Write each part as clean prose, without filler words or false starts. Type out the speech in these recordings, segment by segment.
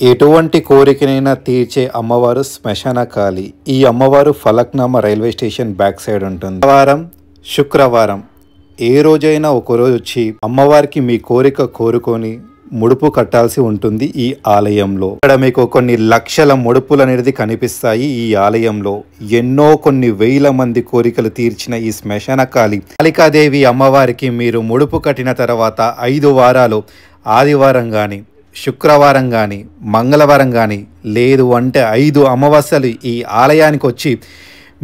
ఎటువంటి కోరికనైనా తీర్చే అమ్మవారు శ్మశానకాళి. ఈ అమ్మవారు Falaknuma railway station back side ఉంటుంది. శుక్రవారం ఏ రోజైనా ఒకరోజు వచ్చి అమ్మవారికి మీ కోరిక కోరుకొని ముడుపు కట్టాల్సి ఉంటుంది. ఈ ఆలయంలో ఇక్కడ మీకు కొన్ని లక్షల ముడుపులు అనేది కనిపిస్తాయి. ఈ ఆలయంలో ఎన్నో కొన్ని వేల మంది కోరికలు తీర్చిన ఈ శ్మశానకాళి కాళికాదేవి అమ్మవారికి మీరు ముడుపు కట్టిన తర్వాత 5 వారాలు ఆదివారం కానీ శుక్రవారం కానీ మంగళవారం కానీ లేదు అంటే 5 అమావాస్యలు ఈ ఆలయానికి వచ్చి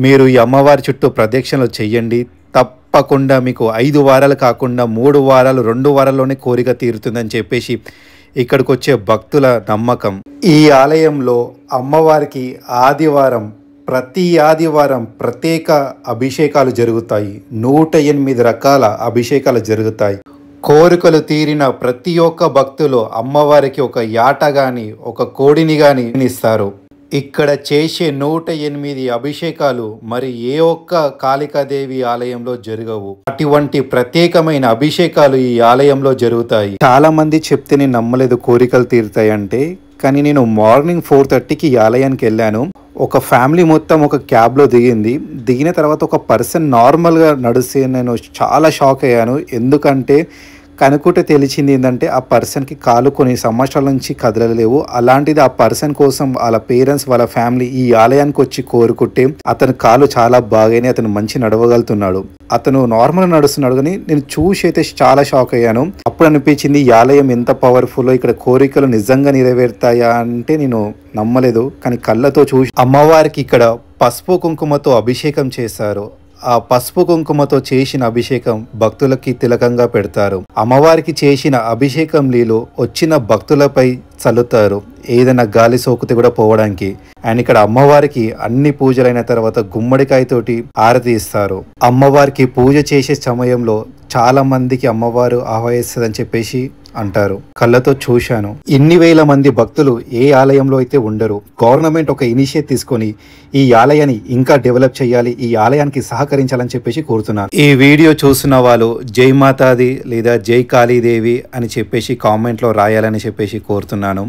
మీరు ఈ అమ్మవారి చుట్టూ ప్రదక్షిణలు చెయ్యండి. తప్పకుండా మీకు 5 వారాలు కాకుండా 3 వారాలు 2 వారాల్లోనే కోరిక తీరుతుందని చెప్పేసి ఇక్కడికి వచ్చే భక్తుల నమ్మకం. ఈ ఆలయంలో అమ్మవారికి ప్రతి ఆదివారం ప్రత్యేక అభిషేకాలు జరుగుతాయి. 108 రకాల అభిషేకాలు జరుగుతాయి. కోరికలు తీరిన ప్రతి ఒక్క భక్తులు అమ్మవారికి ఒక యాట గాని ఒక కోడిని గాని ఇస్తారు. ఇక్కడ చేసే 108 అభిషేకాలు మరి ఏ ఒక్క కాళికాదేవి ఆలయంలో జరగవు. అటువంటి ప్రత్యేకమైన అభిషేకాలు ఈ ఆలయంలో జరుగుతాయి. చాలా మంది చెప్తే నేను నమ్మలేదు కోరికలు తీరుతాయి అంటే, కానీ నేను మార్నింగ్ 4:30కి ఈ ఆలయానికి వెళ్ళాను. ఒక ఫ్యామిలీ మొత్తం ఒక క్యాబ్లో దిగిన తర్వాత ఒక పర్సన్ నార్మల్గా నడిస్తే నేను చాలా షాక్ అయ్యాను. ఎందుకంటే కనుక్కుంటే తెలిసింది ఏంటంటే ఆ పర్సన్కి కాలు కొన్ని సంవత్సరాల నుంచి కదలలేవు. అలాంటిది ఆ పర్సన్ కోసం వాళ్ళ పేరెంట్స్ వాళ్ళ ఫ్యామిలీ ఈ ఆలయానికి వచ్చి కోరుకుంటే అతని కాలు చాలా బాగానే అతను మంచి నడవగలుగుతున్నాడు. అతను నార్మల్గా నడుస్తున్నాడు. కానీ నేను చూసి అయితే చాలా షాక్ అయ్యాను. అప్పుడు అనిపించింది ఈ ఆలయం ఎంత పవర్ఫుల్, ఇక్కడ కోరికలు నిజంగా నెరవేరుతాయా అంటే నేను నమ్మలేదు. కానీ కళ్ళతో చూసి అమ్మవారికి ఇక్కడ పసుపు కుంకుమతో అభిషేకం చేశారు. ఆ పసుపు కుంకుమతో చేసిన అభిషేకం భక్తులకి తిలకంగా పెడతారు. అమ్మవారికి చేసిన అభిషేకం నీళ్ళు వచ్చిన భక్తులపై చల్లుతారు, ఏదైనా గాలి సోకితే కూడా పోవడానికి. అండ్ ఇక్కడ అమ్మవారికి అన్ని పూజలైన తర్వాత గుమ్మడికాయతోటి ఆరతి ఇస్తారు. అమ్మవారికి పూజ చేసే సమయంలో చాలా మందికి అమ్మవారు ఆహ్వానిస్తుందని చెప్పేసి అంటారు. కళ్ళతో చూశాను. ఇన్ని వేల మంది భక్తులు ఏ ఆలయంలో అయితే ఉండరు. గవర్నమెంట్ ఒక ఇనిషియేటివ్ తీసుకొని ఈ ఆలయాన్ని ఇంకా డెవలప్ చేయాలి, ఈ ఆలయానికి సహకరించాలని చెప్పేసి కోరుతున్నాను. ఈ వీడియో చూసిన వాళ్ళు జై మాతాది లేదా జై కాళీదేవి అని చెప్పేసి కామెంట్లో రాయాలని చెప్పేసి కోరుతున్నాను.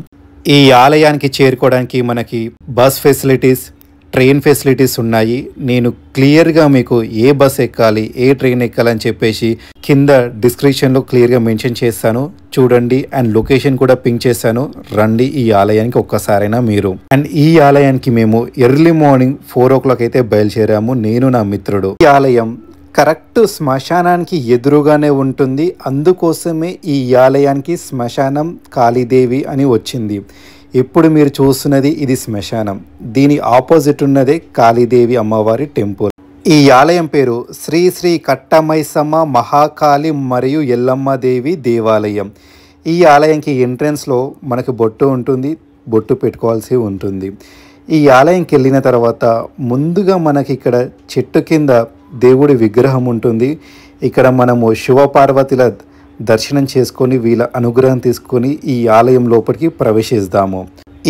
ఈ ఆలయానికి చేరుకోవడానికి మనకి బస్ ఫెసిలిటీస్, ట్రైన్ ఫెసిలిటీస్ ఉన్నాయి. నేను క్లియర్గా మీకు ఏ బస్ ఎక్కాలి ఏ ట్రైన్ ఎక్కాలని చెప్పేసి కింద డిస్క్రిప్షన్లో క్లియర్గా మెన్షన్ చేస్తాను, చూడండి. అండ్ లొకేషన్ కూడా పింక్ చేస్తాను. రండి ఈ ఆలయానికి ఒక్కసారైనా మీరు. అండ్ ఈ ఆలయానికి మేము ఎర్లీ మార్నింగ్ 4 o'clock అయితే బయలుదేరాము, నేను నా మిత్రుడు. ఈ ఆలయం కరెక్ట్ శ్మశానానికి ఎదురుగానే ఉంటుంది. అందుకోసమే ఈ ఆలయానికి శ్మశానం కాళీదేవి అని వచ్చింది. ఇప్పుడు మీరు చూస్తున్నది ఇది శ్మశానం, దీని ఆపోజిట్ ఉన్నదే కాళీదేవి అమ్మవారి టెంపుల్. ఈ ఆలయం పేరు శ్రీ శ్రీ కట్టమైసమ్మ మహాకాళి మరియు ఎల్లమ్మ దేవి దేవాలయం. ఈ ఆలయంకి ఎంట్రన్స్లో మనకు బొట్టు ఉంటుంది, బొట్టు పెట్టుకోవాల్సి ఉంటుంది. ఈ ఆలయంకి వెళ్ళిన తర్వాత ముందుగా మనకి ఇక్కడ చెట్టు కింద దేవుడి విగ్రహం ఉంటుంది. ఇక్కడ మనము శివపార్వతుల దర్శనం చేసుకొని వీళ్ళ అనుగ్రహం తీసుకొని ఈ ఆలయం లోపలికి ప్రవేశిస్తాము.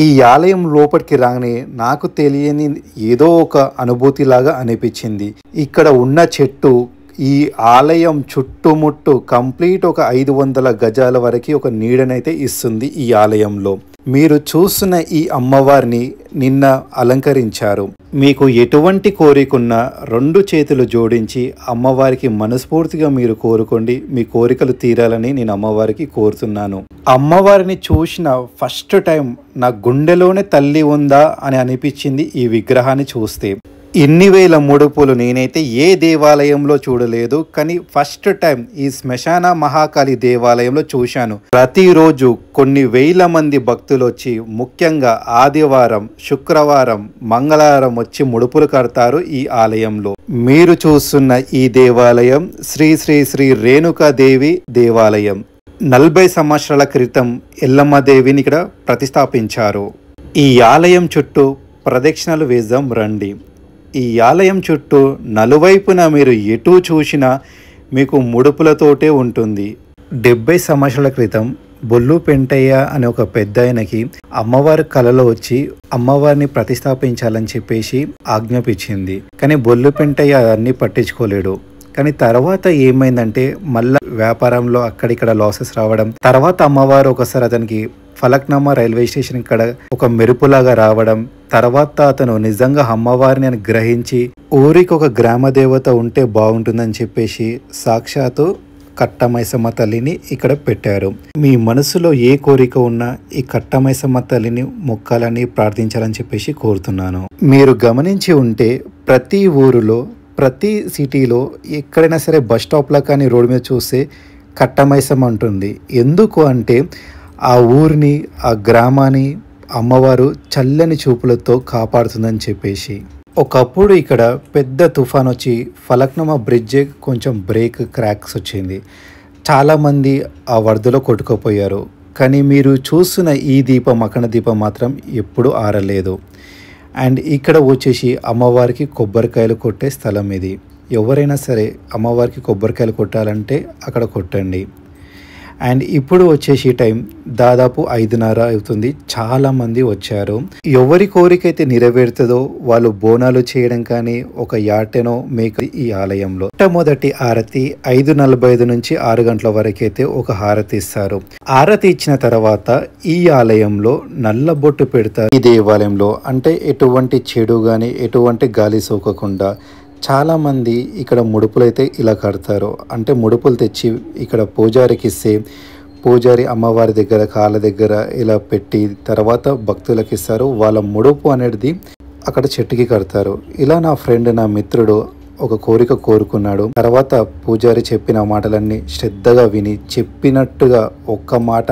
ఈ ఆలయం లోపలికి రాగానే నాకు తెలియని ఏదో ఒక అనుభూతిలాగా అనిపించింది. ఇక్కడ ఉన్న చెట్టు ఈ ఆలయం చుట్టుముట్టు కంప్లీట్ ఒక 500 గజాల వరకు ఒక నీడనైతే ఇస్తుంది. ఈ ఆలయంలో మీరు చూస్తున్న ఈ అమ్మవారిని నిన్న అలంకరించారు. మీకు ఎటువంటి కోరికున్నా 2 చేతులు జోడించి అమ్మవారికి మనస్ఫూర్తిగా మీరు కోరుకోండి, మీ కోరికలు తీరాలని నేను అమ్మవారికి కోరుతున్నాను. అమ్మవారిని చూసిన ఫస్ట్ టైం నా గుండెలోనే తల్లి ఉందా అని అనిపించింది ఈ విగ్రహాన్ని చూస్తే. ఇన్ని వేల ముడుపులు నేనైతే ఏ దేవాలయంలో చూడలేదు, కానీ ఫస్ట్ టైం ఈ శ్మశాన మహాకాళి దేవాలయంలో చూశాను. ప్రతిరోజు కొన్ని వేల మంది భక్తులు వచ్చి ముఖ్యంగా ఆదివారం శుక్రవారం మంగళవారం వచ్చి ముడుపులు కడతారు ఈ ఆలయంలో. మీరు చూస్తున్న ఈ దేవాలయం శ్రీ శ్రీ శ్రీ రేణుకాదేవి దేవాలయం. 40 సంవత్సరాల క్రితం ఎల్లమ్మ దేవిని ఇక్కడ ప్రతిష్టాపించారు. ఈ ఆలయం చుట్టూ ప్రదక్షిణలు వేద్దాం రండి. ఈ ఆలయం చుట్టూ నలువైపున మీరు ఎటు చూసినా మీకు ముడుపులతోటే ఉంటుంది. 70 సంవత్సరాల క్రితం బొల్లు పెంటయ్య అనే ఒక పెద్ద ఆయనకి అమ్మవారి కలలో వచ్చి అమ్మవారిని ప్రతిష్టాపించాలని చెప్పేసి ఆజ్ఞాపించింది. కానీ బొల్లు పెంటయ్య అన్ని పట్టించుకోలేడు. కానీ తర్వాత ఏమైందంటే మళ్ళా వ్యాపారంలో అక్కడిక్కడ లాసెస్ రావడం, తర్వాత అమ్మవారు ఒకసారి అతనికి ఫలక్నామా రైల్వే స్టేషన్ ఇక్కడ ఒక మెరుపులాగా రావడం, తర్వాత అతను నిజంగా అమ్మవారిని అని గ్రహించి ఊరికి ఒక గ్రామ దేవత ఉంటే బాగుంటుందని చెప్పేసి సాక్షాత్తు కట్టమైసమ్మ తల్లిని ఇక్కడ పెట్టారు. మీ మనసులో ఏ కోరిక ఉన్నా ఈ కట్టమైసమ్మ తల్లిని మొక్కాలని ప్రార్థించాలని చెప్పేసి కోరుతున్నాను. మీరు గమనించి ఉంటే ప్రతి ఊరిలో ప్రతి సిటీలో ఎక్కడైనా సరే బస్ స్టాప్లో కానీ రోడ్డు మీద చూస్తే కట్టమైసమ్మ ఉంటుంది. ఎందుకు అంటే ఆ ఊరిని ఆ గ్రామాన్ని అమ్మవారు చల్లని చూపులతో కాపాడుతుందని చెప్పేసి. ఒకప్పుడు ఇక్కడ పెద్ద తుఫాన్ వచ్చి ఫలక్నామా బ్రిడ్జ్ కొంచెం బ్రేక్ క్రాక్స్ వచ్చింది. చాలామంది ఆ వరదలో కొట్టుకుపోయారు. కానీ మీరు చూస్తున్న ఈ దీపం అఖండ దీపం మాత్రం ఎప్పుడూ ఆరలేదు. అండ్ ఇక్కడ వచ్చేసి అమ్మవారికి కొబ్బరికాయలు కొట్టే స్థలం ఇది. ఎవరైనా సరే అమ్మవారికి కొబ్బరికాయలు కొట్టాలంటే అక్కడ కొట్టండి. అండ్ ఇప్పుడు వచ్చేసి టైం దాదాపు 5:30 అవుతుంది. చాలామంది వచ్చారు. ఎవరి కోరిక అయితే నెరవేరుతుందో వాళ్ళు బోనాలు చేయడం కానీ ఒక యాటెనో మేక ఈ ఆలయంలో. మొట్టమొదటి హారతి 5:45 నుంచి 6 గంటల వరకు అయితే ఒక హారతి ఇస్తారు. హారతి ఇచ్చిన తర్వాత ఈ ఆలయంలో నల్ల బొట్టు పెడతారు. ఈ దేవాలయంలో అంటే ఎటువంటి చెడు కానీ ఎటువంటి గాలి సోకకుండా చాలామంది ఇక్కడ ముడుపులు అయితే ఇలా కడతారు. అంటే ముడుపులు తెచ్చి ఇక్కడ పూజారికి ఇస్తే పూజారి అమ్మవారి దగ్గర కాళ్ళ దగ్గర ఇలా పెట్టి తర్వాత భక్తులకు ఇస్తారు. వాళ్ళ ముడుపు అనేది అక్కడ చెట్టుకి కడతారు. ఇలా నా ఫ్రెండ్ నా మిత్రుడు ఒక కోరిక కోరుకున్నాడు. తర్వాత పూజారి చెప్పిన మాటలన్నీ శ్రద్ధగా విని చెప్పినట్టుగా ఒక్క మాట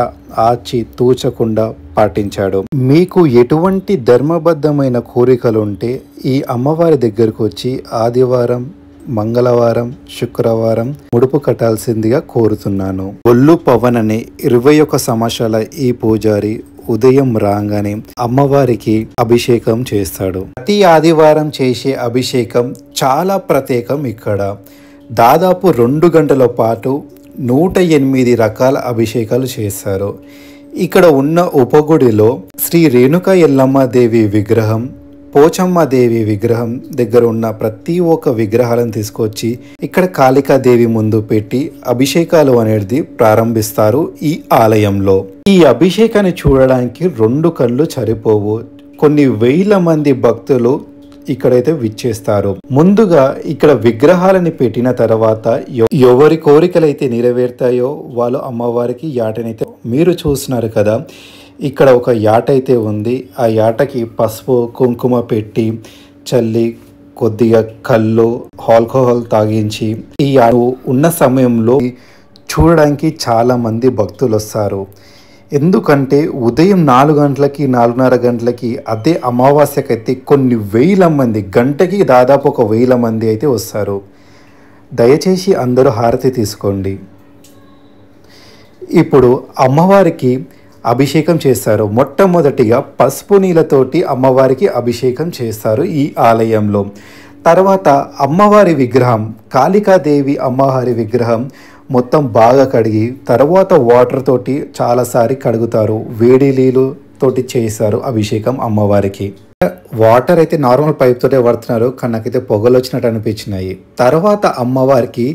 ఆచి తూచకుండా పాటించాడు. మీకు ఎటువంటి ధర్మబద్ధమైన కోరికలు ఉంటే ఈ అమ్మవారి దగ్గరకు వచ్చి ఆదివారం, మంగళవారం, శుక్రవారం ముడుపు కట్టాల్సిందిగా కోరుతున్నాను. ఒళ్ళు పవన్ అనే 21 సంవత్సరాల ఈ పూజారి ఉదయం రాగానే అమ్మవారికి అభిషేకం చేస్తాడు. ప్రతి ఆదివారం చేసే అభిషేకం చాలా ప్రత్యేకం. ఇక్కడ దాదాపు 2 గంటల పాటు 108 రకాల అభిషేకాలు చేస్తారు. ఇక్కడ ఉన్న ఉపగుడిలో శ్రీ రేణుకా ఎల్లమ్మ దేవి విగ్రహం, పోచమ్మ దేవి విగ్రహం దగ్గర ఉన్న ప్రతి ఒక్క విగ్రహాలను తీసుకొచ్చి ఇక్కడ కాళికాదేవి ముందు పెట్టి అభిషేకాలు అనేది ప్రారంభిస్తారు ఈ ఆలయంలో. ఈ అభిషేకాన్ని చూడడానికి 2 కళ్ళు సరిపోవు. కొన్ని వేల మంది భక్తులు ఇక్కడైతే విచ్చేస్తారు. ముందుగా ఇక్కడ విగ్రహాలని పెట్టిన తర్వాత ఎవరి కోరికలైతే నెరవేరుతాయో వాళ్ళు అమ్మవారికి యాటనైతే మీరు చూస్తున్నారు కదా. ఇక్కడ ఒక యాట అయితే ఉంది. ఆ యాటకి పసుపు కుంకుమ పెట్టి చల్లి కొద్దిగా కళ్ళు ఆల్కహాల్ తాగించి ఈ ఉన్న సమయంలో చూడడానికి చాలా మంది భక్తులు వస్తారు. ఎందుకంటే ఉదయం 4 గంటలకి 4:30 గంటలకి అదే అమావాస్యకైతే కొన్ని వేల మంది, గంటకి దాదాపు 1,000 మంది అయితే వస్తారు. దయచేసి అందరూ హారతి తీసుకోండి. ఇప్పుడు అమ్మవారికి అభిషేకం చేస్తారు. మొట్టమొదటిగా పసుపు నీళ్ళతోటి అమ్మవారికి అభిషేకం చేస్తారు ఈ ఆలయంలో. తర్వాత అమ్మవారి విగ్రహం, కాళికాదేవి అమ్మవారి విగ్రహం మొత్తం బాగా కడిగి తర్వాత వాటర్ తోటి చాలాసారి కడుగుతారు. వేడి నీళ్ళు తోటి చేస్తారు అభిషేకం అమ్మవారికి. వాటర్ అయితే నార్మల్ పైప్ తోటే వాడుతున్నారు, కానీ నాకైతే పొగలు వచ్చినట్టు అనిపించినాయి. తర్వాత అమ్మవారికి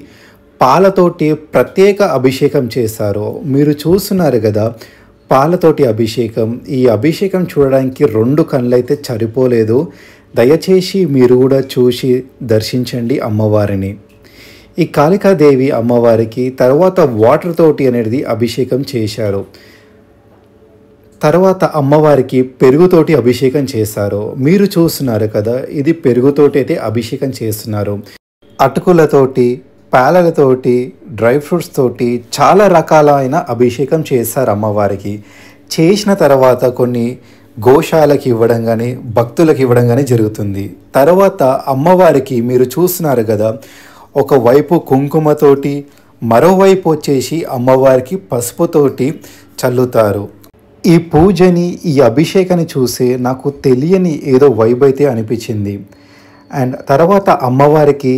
పాలతోటి ప్రత్యేక అభిషేకం చేస్తారు. మీరు చూస్తున్నారు కదా పాలతోటి అభిషేకం. ఈ అభిషేకం చూడడానికి 2 కళ్ళు అయితే సరిపోలేదు. దయచేసి మీరు కూడా చూసి దర్శించండి అమ్మవారిని. ఈ కాళికాదేవి అమ్మవారికి తర్వాత వాటర్ తోటి అనేది అభిషేకం చేశారు. తర్వాత అమ్మవారికి పెరుగుతోటి అభిషేకం చేశారు. మీరు చూస్తున్నారు కదా, ఇది పెరుగుతోటి అయితే అభిషేకం చేస్తున్నారు. అటుకులతోటి, పాలలతోటి, డ్రై ఫ్రూట్స్ తోటి చాలా రకాలైన అభిషేకం చేస్తారు అమ్మవారికి. చేసిన తర్వాత కొన్ని గోశాలకి ఇవ్వడం కానీ భక్తులకు ఇవ్వడం కానీ జరుగుతుంది. తర్వాత అమ్మవారికి మీరు చూస్తున్నారు కదా, ఒకవైపు కుంకుమతోటి మరోవైపు వచ్చేసి అమ్మవారికి పసుపుతోటి చల్లుతారు. ఈ పూజని ఈ అభిషేకాన్ని చూసి నాకు తెలియని ఏదో వైబ్ అయితే అనిపించింది. అండ్ తర్వాత అమ్మవారికి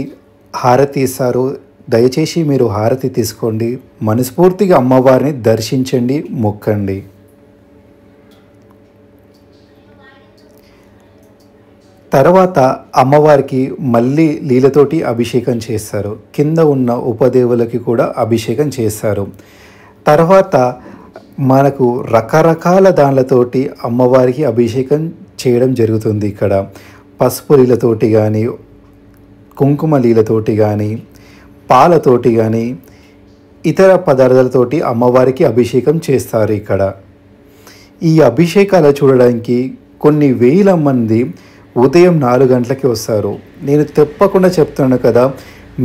హారతి ఇస్తారు. దయచేసి మీరు హారతి తీసుకోండి. మనస్ఫూర్తిగా అమ్మవారిని దర్శించండి, మొక్కండి. తర్వాత అమ్మవారికి మళ్ళీ నీళ్ళతోటి అభిషేకం చేస్తారు. కింద ఉన్న ఉపదేవులకి కూడా అభిషేకం చేస్తారు. తర్వాత మనకు రకరకాల దానిలతోటి అమ్మవారికి అభిషేకం చేయడం జరుగుతుంది. ఇక్కడ పసుపు నీళ్ళతోటి కానీ, కుంకుమ నీళ్ళతోటి కానీ, పాలతోటి కానీ, ఇతర పదార్థాలతోటి అమ్మవారికి అభిషేకం చేస్తారు. ఇక్కడ ఈ అభిషేకాలు చూడడానికి కొన్ని వేల మంది ఉదయం 4 గంటలకి వస్తారు. నేను తప్పకుండా చెప్తున్నాను కదా,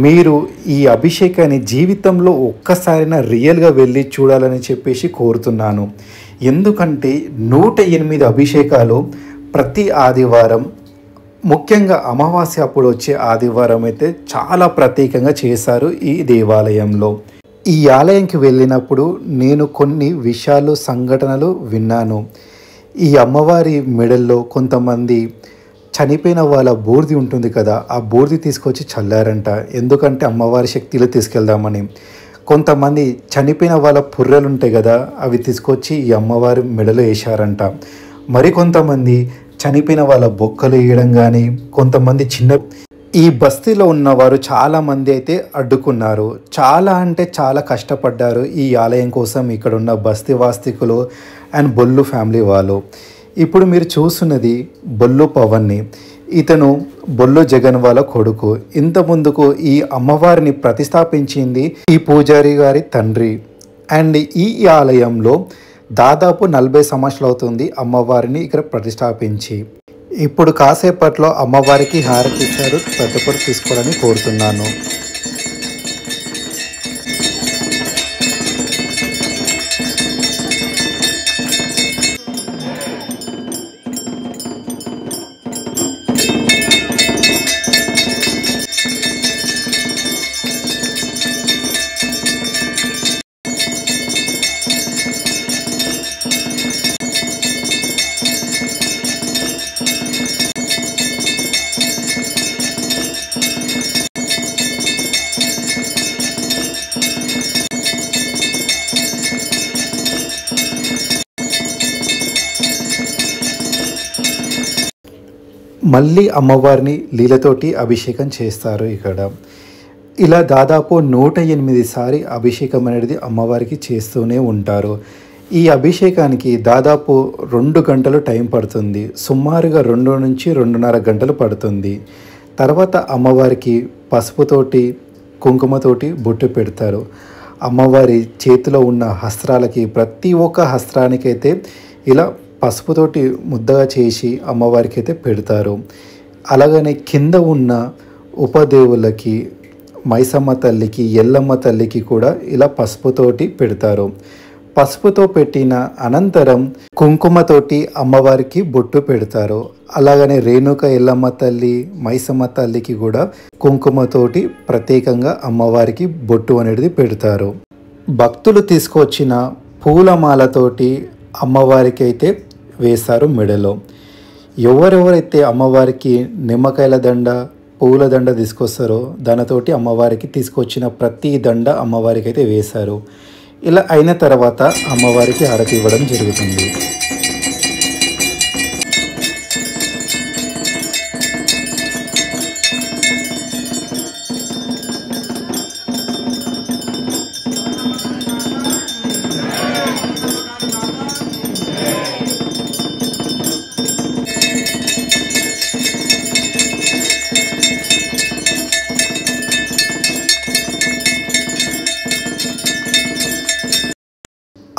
మీరు ఈ అభిషేకాన్ని జీవితంలో ఒక్కసారైనా రియల్గా వెళ్ళి చూడాలని చెప్పేసి కోరుతున్నాను. ఎందుకంటే 108 అభిషేకాలు ప్రతి ఆదివారం, ముఖ్యంగా అమావాస్య అప్పుడు వచ్చే ఆదివారం అయితే చాలా ప్రత్యేకంగా చేశారు ఈ దేవాలయంలో. ఈ ఆలయంకి వెళ్ళినప్పుడు నేను కొన్ని విషయాలు, సంఘటనలు విన్నాను. ఈ అమ్మవారి మెడల్లో కొంతమంది చనిపోయిన వాళ్ళ బూర్ది ఉంటుంది కదా, ఆ బూర్ది తీసుకొచ్చి చల్లారంట. ఎందుకంటే అమ్మవారి శక్తిలో తీసుకెళ్దామని. కొంతమంది చనిపోయిన వాళ్ళ పుర్రెలు ఉంటాయి కదా, అవి తీసుకొచ్చి ఈ అమ్మవారి మెడలో వేశారంట. మరికొంతమంది చనిపోయిన వాళ్ళ బొక్కలు వేయడం కానీ, కొంతమంది ఈ బస్తీలో ఉన్నవారు చాలామంది అయితే అడ్డుకున్నారు. చాలా అంటే చాలా కష్టపడ్డారు ఈ ఆలయం కోసం ఇక్కడ ఉన్న బస్తీ వాస్తవికులు అండ్ బొల్లు ఫ్యామిలీ వాళ్ళు. ఇప్పుడు మీరు చూస్తున్నది బొల్లు పవన్ని. ఇతను బొల్లు జగన్ వాళ్ళ కొడుకు. ఇంత ముందుకు ఈ అమ్మవారిని ప్రతిష్టాపించింది ఈ పూజారి గారి తండ్రి. అండ్ ఈ ఆలయంలో దాదాపు 40 సంవత్సరాలు అవుతుంది అమ్మవారిని ఇక్కడ ప్రతిష్టాపించి. ఇప్పుడు కాసేపట్లో అమ్మవారికి హారతి ఇస్తారు. ప్రతి ఒక్కరు తీసుకోవాలని కోరుతున్నాను. మళ్ళీ అమ్మవారిని నీళ్ళతోటి అభిషేకం చేస్తారు ఇక్కడ. ఇలా దాదాపు 108 సారి అభిషేకం అనేది అమ్మవారికి చేస్తూనే ఉంటారు. ఈ అభిషేకానికి దాదాపు 2 గంటలు టైం పడుతుంది. సుమారుగా 2 నుంచి 2.5 గంటలు పడుతుంది. తర్వాత అమ్మవారికి పసుపుతోటి, కుంకుమతోటి బొట్టు పెడతారు. అమ్మవారి చేతిలో ఉన్న హస్త్రాలకి, ప్రతి ఒక్క హస్త్రానికైతే ఇలా పసుపుతోటి ముద్దగా చేసి అమ్మవారికి అయితే పెడతారు. అలాగనే కింద ఉన్న ఉపదేవులకి, మైసమ్మ తల్లికి, ఎల్లమ్మ తల్లికి కూడా ఇలా పసుపుతోటి పెడతారు. పసుపుతో పెట్టిన అనంతరం కుంకుమతోటి అమ్మవారికి బొట్టు పెడతారు. అలాగనే రేణుక ఎల్లమ్మ తల్లి, మైసమ్మ తల్లికి కూడా కుంకుమతోటి ప్రత్యేకంగా అమ్మవారికి బొట్టు అనేది పెడతారు. భక్తులు తీసుకొచ్చిన పూలమాలతోటి అమ్మవారికి అయితే వేశారు మెడలో. ఎవరెవరైతే అమ్మవారికి నిమ్మకాయల దండ, పూల దండ తీసుకొస్తారో దానితోటి అమ్మవారికి తీసుకొచ్చిన ప్రతి దండ అమ్మవారికి అయితే వేశారు. ఇలా అయిన తర్వాత అమ్మవారికి హారతి ఇవ్వడం జరుగుతుంది.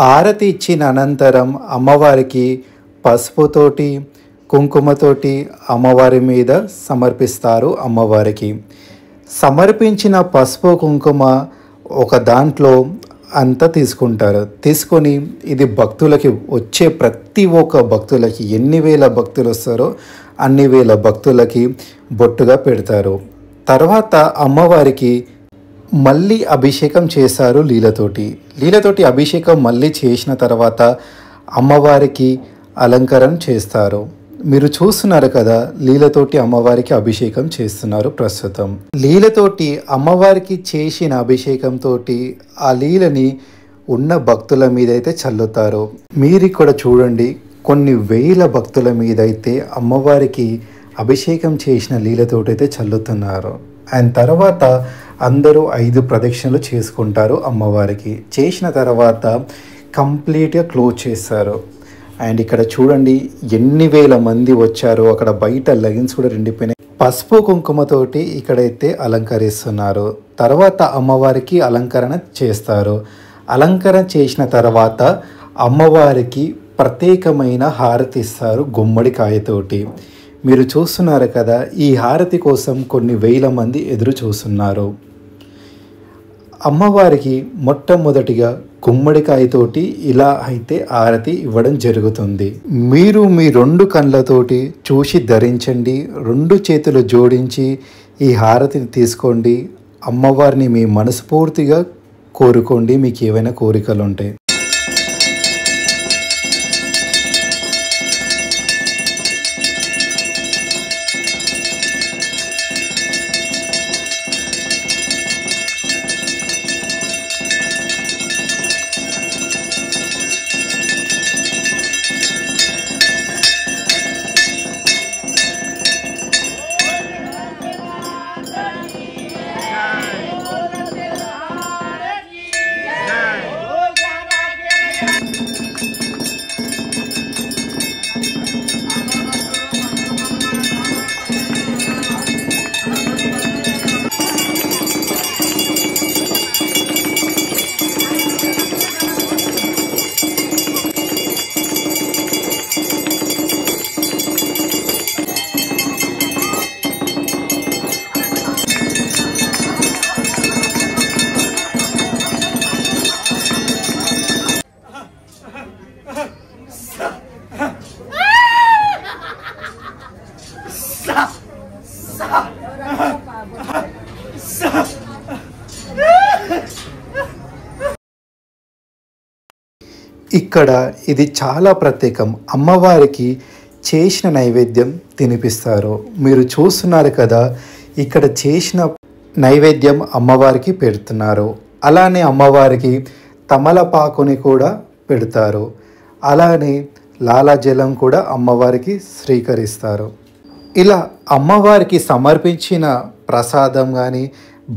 హారతి ఇచ్చిన అనంతరం అమ్మవారికి పసుపుతోటి, కుంకుమతోటి అమ్మవారి మీద సమర్పిస్తారు. అమ్మవారికి సమర్పించిన పసుపు, కుంకుమ ఒక దాంట్లో అంతా తీసుకుంటారు. తీసుకొని ఇది భక్తులకి, వచ్చే ప్రతి ఒక్క భక్తులకి, ఎన్ని వేల భక్తులు వస్తారో అన్ని వేల భక్తులకి బొట్టుగా పెడతారు. తర్వాత అమ్మవారికి మళ్ళీ అభిషేకం చేశారు నీళ్ళతోటి అభిషేకం మళ్ళీ చేసిన తర్వాత అమ్మవారికి అలంకరణ చేస్తారు. మీరు చూస్తున్నారు కదా, నీళ్ళతోటి అమ్మవారికి అభిషేకం చేస్తున్నారు ప్రస్తుతం. నీళ్ళతోటి అమ్మవారికి చేసిన అభిషేకంతో ఆ నీళ్ళని ఉన్న భక్తుల మీద అయితే చల్లుతారు. మీరు ఇక్కడ చూడండి, కొన్ని వేల భక్తుల మీద అయితే అమ్మవారికి అభిషేకం చేసిన నీళ్ళతోటి అయితే చల్లుతున్నారు. అండ్ తర్వాత అందరూ 5 ప్రదక్షిణలు చేసుకుంటారు అమ్మవారికి. చేసిన తర్వాత కంప్లీట్గా క్లోజ్ చేస్తారు. అండ్ ఇక్కడ చూడండి ఎన్ని వేల మంది వచ్చారో. అక్కడ బయట లైన్స్ కూడా నిండిపోయినాయి. పసుపు కుంకుమతోటి ఇక్కడైతే అలంకరిస్తున్నారు. తర్వాత అమ్మవారికి అలంకరణ చేస్తారు. అలంకరణ చేసిన తర్వాత అమ్మవారికి ప్రత్యేకమైన హారతి ఇస్తారు గుమ్మడికాయతోటి. మీరు చూస్తున్నారు కదా, ఈ హారతి కోసం కొన్ని వేల మంది ఎదురు చూస్తున్నారు. అమ్మవారికి మొట్టమొదటిగా గుమ్మడికాయతోటి ఇలా అయితే హారతి ఇవ్వడం జరుగుతుంది. మీరు మీ 2 కళ్ళతోటి చూసి ధరించండి. 2 చేతులు జోడించి ఈ హారతిని తీసుకోండి. అమ్మవారిని మీ మనస్ఫూర్తిగా కోరుకోండి, మీకు ఏవైనా కోరికలు ఉంటే. ఇక్కడ ఇది చాలా ప్రత్యేకం. అమ్మవారికి చేసిన నైవేద్యం తినిపిస్తారు. మీరు చూస్తున్నారు కదా, ఇక్కడ చేసిన నైవేద్యం అమ్మవారికి పెడుతున్నారు. అలానే అమ్మవారికి తమలపాకుని కూడా పెడతారు. అలానే లాలాజలం కూడా అమ్మవారికి స్వీకరిస్తారు. ఇలా అమ్మవారికి సమర్పించిన ప్రసాదం కానీ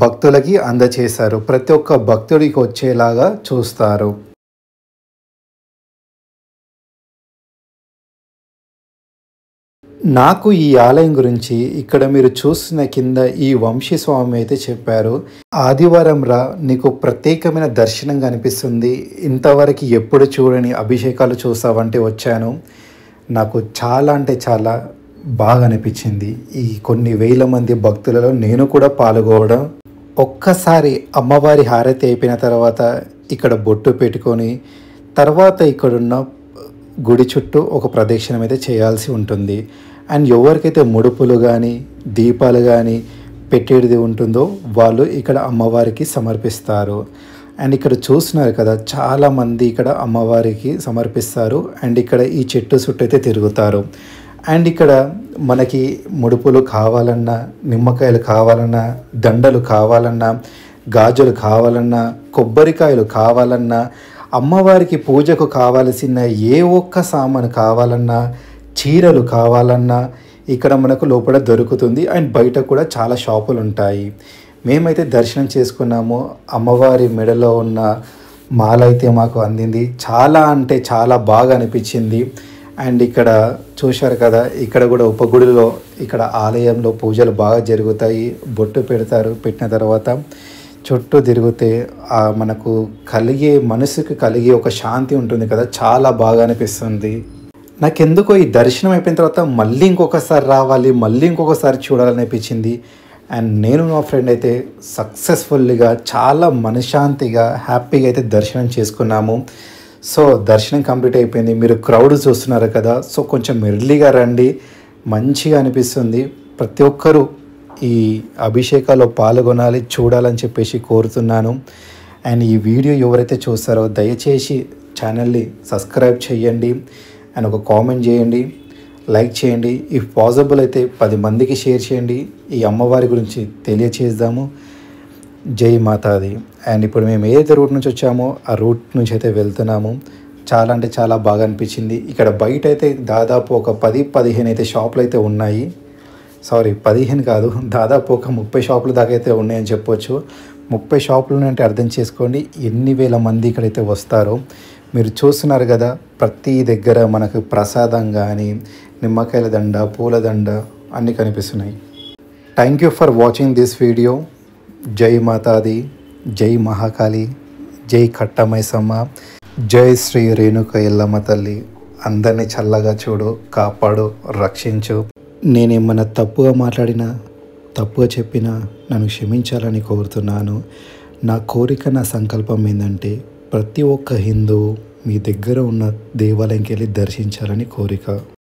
భక్తులకి అందచేశారు. ప్రతి ఒక్క భక్తుడికి వచ్చేలాగా చూస్తారు. నాకు ఈ ఆలయం గురించి ఇక్కడ మీరు చూస్తున్న కింద ఈ వంశీస్వామి అయితే చెప్పారు, ఆదివారం రా, నీకు ప్రత్యేకమైన దర్శనం కనిపిస్తుంది, ఇంతవరకు ఎప్పుడు చూడని అభిషేకాలు చూసావంటే వచ్చాను. నాకు చాలా అంటే చాలా బాగా అనిపించింది. ఈ కొన్ని వేల మంది భక్తులలో నేను కూడా పాల్గొనడం. ఒక్కసారి అమ్మవారి హారతి అయిపోయిన తర్వాత ఇక్కడ బొట్టు పెట్టుకొని తర్వాత ఇక్కడున్న గుడి చుట్టూ ఒక ప్రదక్షిణం అయితే చేయాల్సి ఉంటుంది. అండ్ ఎవరికైతే ముడుపులు కానీ దీపాలు కానీ పెట్టేది ఉంటుందో వాళ్ళు ఇక్కడ అమ్మవారికి సమర్పిస్తారు. అండ్ ఇక్కడ చూస్తున్నారు కదా, చాలామంది ఇక్కడ అమ్మవారికి సమర్పిస్తారు. అండ్ ఇక్కడ ఈ చెట్టు చుట్టూ అయితే తిరుగుతారు. అండ్ ఇక్కడ మనకి ముడుపులు కావాలన్నా, నిమ్మకాయలు కావాలన్నా, దండలు కావాలన్నా, గాజులు కావాలన్నా, కొబ్బరికాయలు కావాలన్నా, అమ్మవారికి పూజకు కావలసిన ఏ ఒక్క సామాను కావాలన్నా, చీరలు కావాలన్నా ఇక్కడ మనకు లోపల దొరుకుతుంది. అండ్ బయట కూడా చాలా షాపులు ఉంటాయి. మేమైతే దర్శనం చేసుకున్నాము. అమ్మవారి మెడలో ఉన్న మాల అయితే మాకు అందింది. చాలా అంటే చాలా బాగా అనిపించింది. అండ్ ఇక్కడ చూశారు కదా, ఇక్కడ కూడా ఉపగుడిలో ఇక్కడ ఆలయంలో పూజలు బాగా జరుగుతాయి. బొట్టు పెడతారు. పెట్టిన తర్వాత చుట్టూ తిరిగితే మనకు మనసుకు కలిగే ఒక శాంతి ఉంటుంది కదా, చాలా బాగా అనిపిస్తుంది. నాకెందుకో ఈ దర్శనం అయిపోయిన తర్వాత మళ్ళీ ఇంకొకసారి రావాలి, మళ్ళీ ఇంకొకసారి చూడాలనిపించింది. అండ్ నేను మా ఫ్రెండ్ అయితే సక్సెస్ఫుల్గా చాలా మనశ్శాంతిగా హ్యాపీగా అయితే దర్శనం చేసుకున్నాము. సో దర్శనం కంప్లీట్ అయిపోయింది. మీరు క్రౌడ్ చూస్తున్నారు కదా, సో కొంచెం ఎర్లీగా రండి, మంచిగా అనిపిస్తుంది. ప్రతి ఒక్కరూ ఈ అభిషేకాల్లో పాల్గొనాలి, చూడాలని చెప్పేసి కోరుతున్నాను. అండ్ ఈ వీడియో ఎవరైతే చూస్తారో దయచేసి ఛానల్ని సబ్స్క్రైబ్ చేయండి అండ్ ఒక కామెంట్ చేయండి, లైక్ చేయండి. ఇఫ్ పాసిబుల్ అయితే 10 మందికి షేర్ చేయండి. ఈ అమ్మవారి గురించి తెలియచేద్దాము. జై మాతాది. అండ్ ఇప్పుడు మేము ఏదైతే రూట్ నుంచి వచ్చామో ఆ రూట్ నుంచి అయితే వెళ్తున్నాము. చాలా అంటే చాలా బాగా అనిపించింది. ఇక్కడ బయట అయితే దాదాపు ఒక 10-15 అయితే షాపులు అయితే ఉన్నాయి. సారీ 15 కాదు, దాదాపు ఒక 30 షాపులు దాకా అయితే ఉన్నాయని చెప్పొచ్చు. 30 షాపులు అంటే అర్థం చేసుకోండి ఎన్ని వేల మంది ఇక్కడైతే వస్తారో. మీరు చూస్తున్నారు కదా, ప్రతి దగ్గర మనకు ప్రసాదం కానీ నిమ్మకాయల దండ, పూల దండ అన్నీ కనిపిస్తున్నాయి. Thank you for watching this video. జై మాతాది, జై మహాకాళి, జై కట్టమైసమ్మ, జై శ్రీ రేణుక ఎల్లమ్మ తల్లి. అందరినీ చల్లగా చూడు, కాపాడు, రక్షించు. నేనేమన్నా తప్పుగా మాట్లాడినా, తప్పుగా చెప్పినా నన్ను క్షమించాలని కోరుతున్నాను. నా కోరిక, నా సంకల్పం ఏంటంటే ప్రతి ఒక్క హిందువు మీ దగ్గర ఉన్న దేవాలయంకి వెళ్ళి దర్శించాలని కోరిక.